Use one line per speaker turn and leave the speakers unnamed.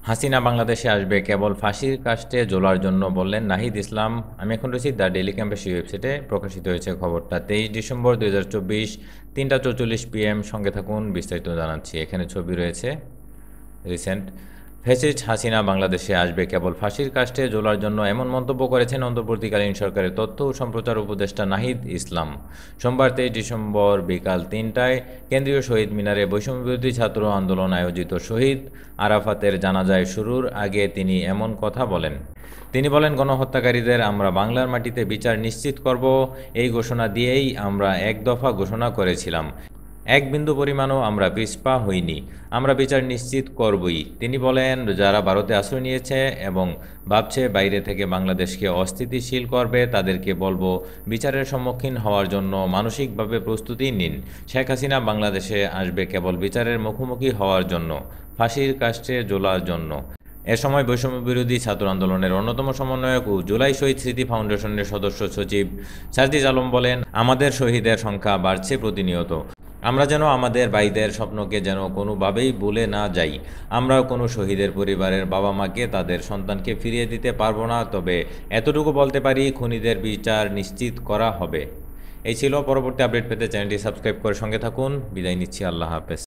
হাসিনা বাংলাদেশে আসবে কেবল ফাঁসির কাস্টে ঝোলার জন্য, বললেন নাহিদ ইসলাম। আমি এখন রয়েছি দ্য ডেইলি ক্যাম্পাসি ওয়েবসাইটে প্রকাশিত হয়েছে খবরটা 23 ডিসেম্বর 2024, 3টা 44 PM। সঙ্গে থাকুন, বিস্তারিত জানাচ্ছি। এখানে ছবি রয়েছে রিসেন্ট। ফ্যাসিস্ট হাসিনা বাংলাদেশে আসবে কেবল ফাঁসির কাস্টে ঝোলার জন্য, এমন মন্তব্য করেছেন অন্তর্বর্তীকালীন সরকারের তথ্য ও সম্প্রচার উপদেষ্টা নাহিদ ইসলাম। সোমবার 23 ডিসেম্বর বিকাল 3টায় কেন্দ্রীয় শহীদ মিনারে বৈষম্যবিরোধী ছাত্র আন্দোলন আয়োজিত শহীদ আরাফাতের জানাজায় শুরুর আগে তিনি এমন কথা বলেন। তিনি বলেন, গণহত্যাকারীদের আমরা বাংলার মাটিতে বিচার নিশ্চিত করব, এই ঘোষণা দিয়েই আমরা এক দফা ঘোষণা করেছিলাম। এক বিন্দু পরিমাণও আমরা পিছপা হইনি, আমরা বিচার নিশ্চিত করবই। তিনি বলেন, যারা ভারতে আশ্রয় নিয়েছে এবং ভাবছে বাইরে থেকে বাংলাদেশকে অস্থিতিশীল করবে, তাদেরকে বলবো বিচারের সম্মুখীন হওয়ার জন্য মানসিকভাবে প্রস্তুতি নিন। শেখ হাসিনা বাংলাদেশে আসবে কেবল বিচারের মুখোমুখি হওয়ার জন্য, ফাঁসির কাস্টে ঝোলার জন্য। এ সময় বৈষম্যবিরোধী ছাত্র আন্দোলনের অন্যতম সমন্বয়ক ও জুলাই শহীদ স্মৃতি ফাউন্ডেশনের সদস্য সচিব সাজদিদ আলম বলেন, আমাদের শহীদের সংখ্যা বাড়ছে প্রতিনিয়ত। আমরা যেন আমাদের ভাইদের স্বপ্নকে যেন কোনোভাবেই ভুলে না যাই। আমরাও কোনো শহীদের পরিবারের বাবা মাকে তাদের সন্তানকে ফিরিয়ে দিতে পারবো না, তবে এতটুকু বলতে পারি, খুনিদের বিচার নিশ্চিত করা হবে। এই ছিল। পরবর্তী আপডেট পেতে চ্যানেলটি সাবস্ক্রাইব করে সঙ্গে থাকুন। বিদায় নিচ্ছি, আল্লাহ হাফেজ।